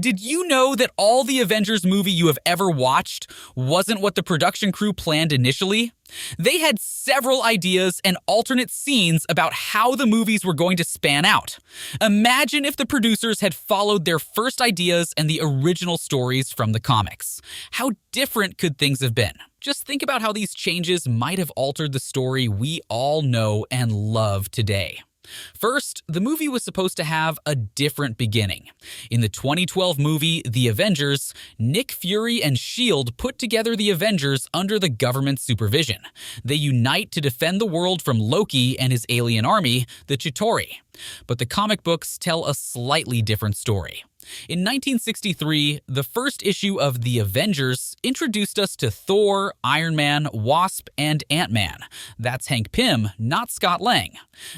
Did you know that all the Avengers movie you have ever watched wasn't what the production crew planned initially? They had several ideas and alternate scenes about how the movies were going to span out. Imagine if the producers had followed their first ideas and the original stories from the comics. How different could things have been? Just think about how these changes might have altered the story we all know and love today. First, the movie was supposed to have a different beginning. In the 2012 movie, The Avengers, Nick Fury and S.H.I.E.L.D. put together the Avengers under the government's supervision. They unite to defend the world from Loki and his alien army, the Chitauri. But the comic books tell a slightly different story. In 1963, the first issue of The Avengers introduced us to Thor, Iron Man, Wasp, and Antman. That's Hank Pym, not Scott Lang.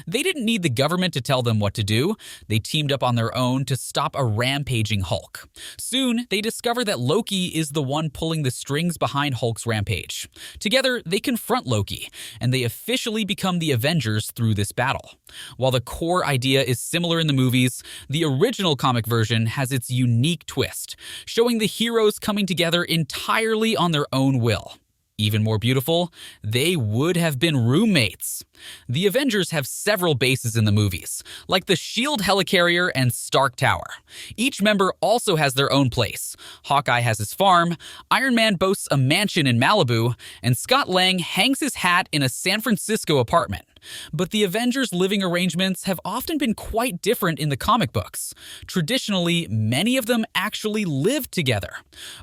They didn't need the government to tell them what to do. They teamed up on their own to stop a rampaging Hulk. Soon, they discover that Loki is the one pulling the strings behind Hulk's rampage. Together, they confront Loki, and they officially become the Avengers through this battle. While the core idea is similar in the movies, the original comic version has its unique twist, showing the heroes coming together entirely on their own will. Even more beautiful, they would have been roommates. The Avengers have several bases in the movies, like the S.H.I.E.L.D. helicarrier and Stark Tower. Each member also has their own place. Hawkeye has his farm, Iron Man boasts a mansion in Malibu, and Scott Lang hangs his hat in a San Francisco apartment. But the Avengers' living arrangements have often been quite different in the comic books. Traditionally, many of them actually lived together.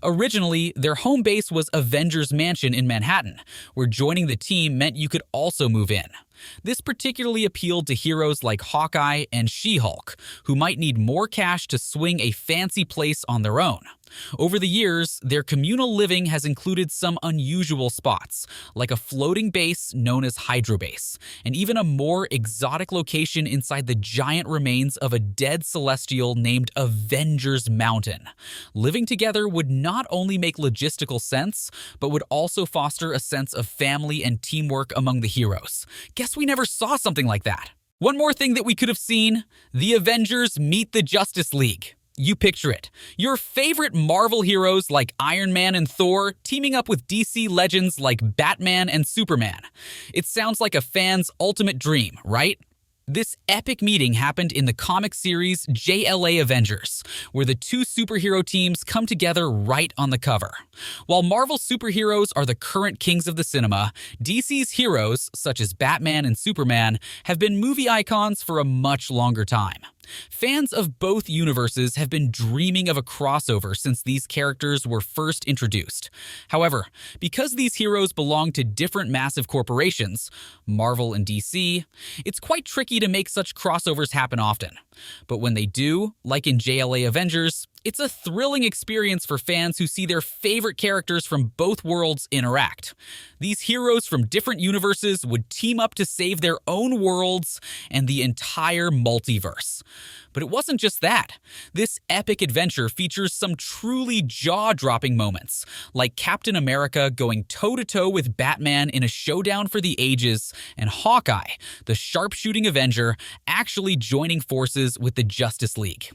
Originally, their home base was Avengers Mansion in Manhattan, where joining the team meant you could also move in. This particularly appealed to heroes like Hawkeye and She-Hulk, who might need more cash to swing a fancy place on their own. Over the years, their communal living has included some unusual spots, like a floating base known as Hydro Base, and even a more exotic location inside the giant remains of a dead celestial named Avengers Mountain. Living together would not only make logistical sense, but would also foster a sense of family and teamwork among the heroes. Guess we never saw something like that. One more thing that we could have seen: the Avengers meet the Justice League. You picture it. Your favorite Marvel heroes like Iron Man and Thor teaming up with DC legends like Batman and Superman. It sounds like a fan's ultimate dream, right? This epic meeting happened in the comic series JLA Avengers, where the two superhero teams come together right on the cover. While Marvel superheroes are the current kings of the cinema, DC's heroes, such as Batman and Superman, have been movie icons for a much longer time. Fans of both universes have been dreaming of a crossover since these characters were first introduced. However, because these heroes belong to different massive corporations, Marvel and DC, it's quite tricky to make such crossovers happen often. But when they do, like in JLA Avengers, it's a thrilling experience for fans who see their favorite characters from both worlds interact. These heroes from different universes would team up to save their own worlds and the entire multiverse. But it wasn't just that. This epic adventure features some truly jaw-dropping moments, like Captain America going toe-to-toe with Batman in a showdown for the ages, and Hawkeye, the sharpshooting Avenger, actually joining forces with the Justice League.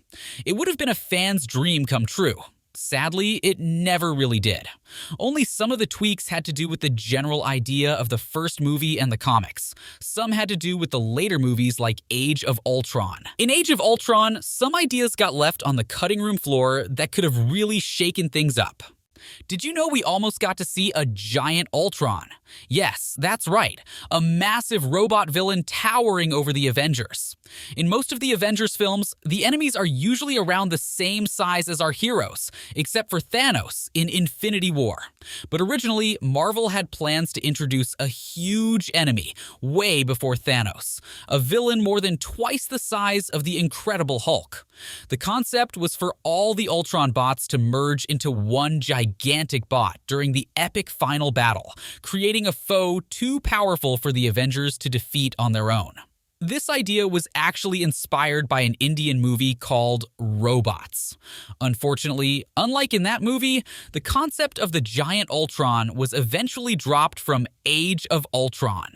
It would have been a fan's dream come true. Sadly, it never really did. Only some of the tweaks had to do with the general idea of the first movie and the comics. Some had to do with the later movies like Age of Ultron. In Age of Ultron, some ideas got left on the cutting room floor that could have really shaken things up. Did you know we almost got to see a Giant Ultron? Yes, that's right, a massive robot villain towering over the Avengers. In most of the Avengers films, the enemies are usually around the same size as our heroes, except for Thanos in Infinity War. But originally, Marvel had plans to introduce a huge enemy way before Thanos, a villain more than twice the size of the Incredible Hulk. The concept was for all the Ultron bots to merge into one gigantic bot during the epic final battle, creating a foe too powerful for the Avengers to defeat on their own. This idea was actually inspired by an Indian movie called Robots. Unfortunately, unlike in that movie, the concept of the Giant Ultron was eventually dropped from Age of Ultron.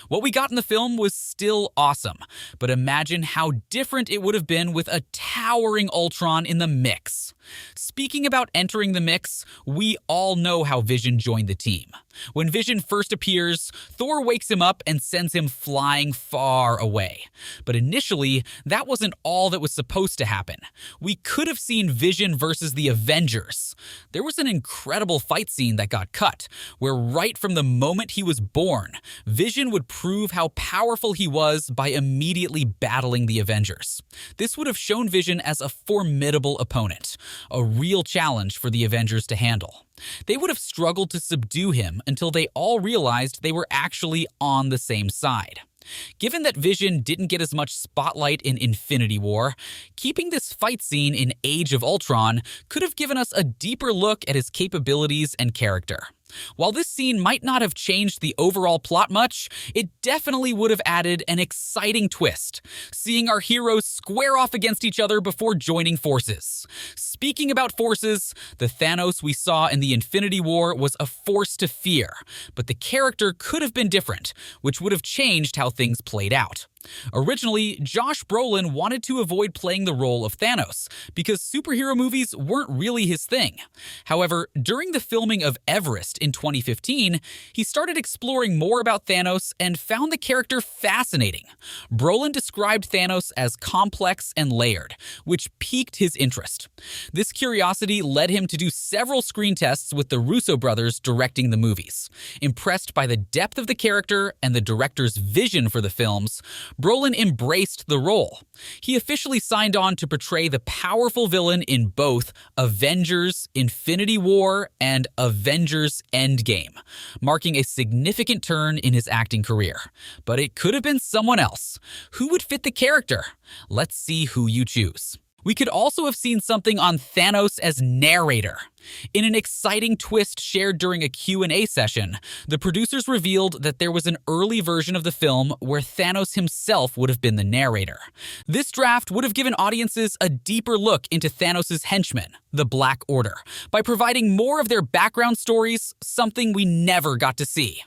What we got in the film was still awesome, but imagine how different it would have been with a towering Ultron in the mix. Speaking about entering the mix, we all know how Vision joined the team. When Vision first appears, Thor wakes him up and sends him flying far away. But initially, that wasn't all that was supposed to happen. We could have seen Vision versus the Avengers. There was an incredible fight scene that got cut, where right from the moment he was born, Vision would prove how powerful he was by immediately battling the Avengers. This would have shown Vision as a formidable opponent, a real challenge for the Avengers to handle. They would have struggled to subdue him until they all realized they were actually on the same side. Given that Vision didn't get as much spotlight in Infinity War, keeping this fight scene in Age of Ultron could have given us a deeper look at his capabilities and character. While this scene might not have changed the overall plot much, it definitely would have added an exciting twist, seeing our heroes square off against each other before joining forces. Speaking about forces, the Thanos we saw in the Infinity War was a force to fear, but the character could have been different, which would have changed how things played out. Originally, Josh Brolin wanted to avoid playing the role of Thanos because superhero movies weren't really his thing. However, during the filming of Everest in 2015, he started exploring more about Thanos and found the character fascinating. Brolin described Thanos as complex and layered, which piqued his interest. This curiosity led him to do several screen tests with the Russo brothers directing the movies. Impressed by the depth of the character and the director's vision for the films, Brolin embraced the role. He officially signed on to portray the powerful villain in both Avengers Infinity War and Avengers Endgame, marking a significant turn in his acting career. But it could have been someone else. Who would fit the character? Let's see who you choose. We could also have seen something on Thanos as narrator. In an exciting twist shared during a Q&A session, the producers revealed that there was an early version of the film where Thanos himself would have been the narrator. This draft would have given audiences a deeper look into Thanos' henchmen, the Black Order, by providing more of their background stories, something we never got to see.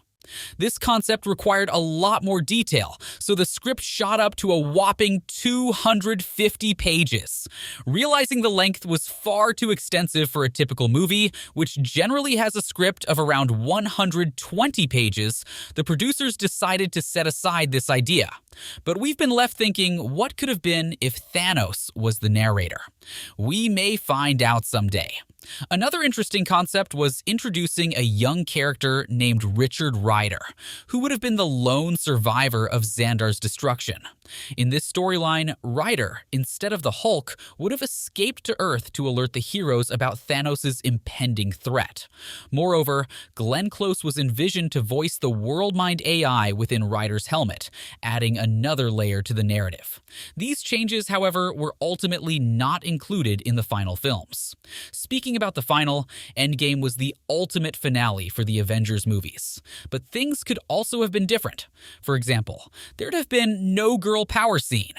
This concept required a lot more detail, so the script shot up to a whopping 250 pages. Realizing the length was far too extensive for a typical movie, which generally has a script of around 120 pages, the producers decided to set aside this idea. But we've been left thinking, what could have been if Thanos was the narrator? We may find out someday. Another interesting concept was introducing a young character named Richard Rider, who would have been the lone survivor of Xandar's destruction. In this storyline, Rider, instead of the Hulk, would have escaped to Earth to alert the heroes about Thanos' impending threat. Moreover, Glenn Close was envisioned to voice the WorldMind AI within Rider's helmet, adding another layer to the narrative. These changes, however, were ultimately not included in the final films. Speaking about the final, Endgame was the ultimate finale for the Avengers movies. But things could also have been different. For example, there'd have been no girl power scene.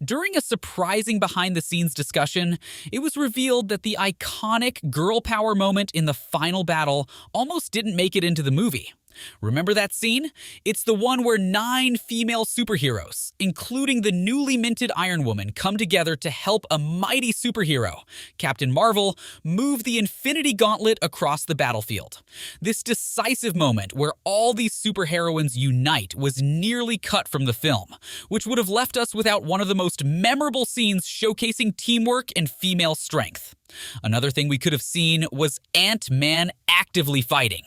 During a surprising behind-the-scenes discussion, it was revealed that the iconic girl power moment in the final battle almost didn't make it into the movie. Remember that scene? It's the one where 9 female superheroes, including the newly minted Iron Woman, come together to help a mighty superhero, Captain Marvel, move the Infinity Gauntlet across the battlefield. This decisive moment where all these superheroines unite was nearly cut from the film, which would have left us without one of the most memorable scenes showcasing teamwork and female strength. Another thing we could have seen was Antman actively fighting.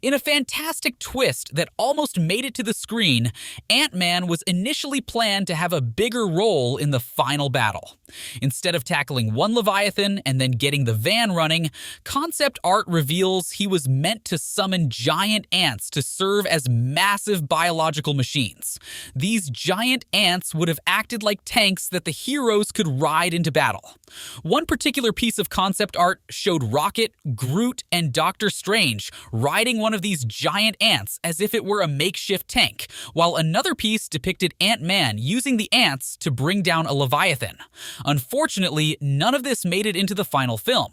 In a fantastic twist that almost made it to the screen, Antman was initially planned to have a bigger role in the final battle. Instead of tackling one Leviathan and then getting the van running, concept art reveals he was meant to summon giant ants to serve as massive biological machines. These giant ants would have acted like tanks that the heroes could ride into battle. One particular piece of concept art showed Rocket, Groot, and Doctor Strange riding one of these giant ants as if it were a makeshift tank, while another piece depicted Ant-Man using the ants to bring down a Leviathan. Unfortunately, none of this made it into the final film.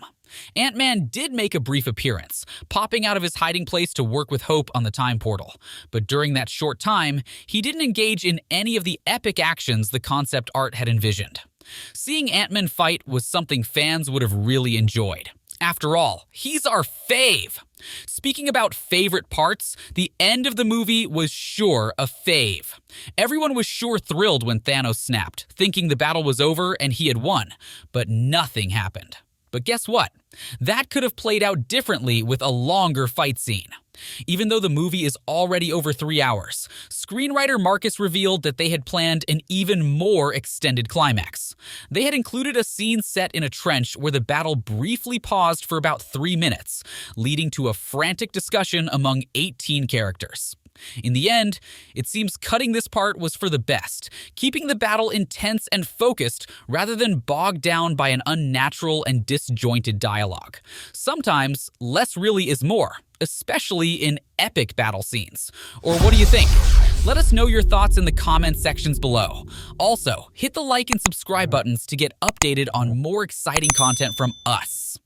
Ant-Man did make a brief appearance, popping out of his hiding place to work with Hope on the time portal. But during that short time, he didn't engage in any of the epic actions the concept art had envisioned. Seeing Ant-Man fight was something fans would have really enjoyed. After all, he's our fave! Speaking about favorite parts, the end of the movie was sure a fave. Everyone was sure thrilled when Thanos snapped, thinking the battle was over and he had won, but nothing happened. But guess what? That could have played out differently with a longer fight scene. Even though the movie is already over 3 hours, screenwriter Marcus revealed that they had planned an even more extended climax. They had included a scene set in a trench where the battle briefly paused for about 3 minutes, leading to a frantic discussion among 18 characters. In the end, it seems cutting this part was for the best, keeping the battle intense and focused rather than bogged down by an unnatural and disjointed dialogue. Sometimes, less really is more, especially in epic battle scenes. Or what do you think? Let us know your thoughts in the comment sections below. Also, hit the like and subscribe buttons to get updated on more exciting content from us.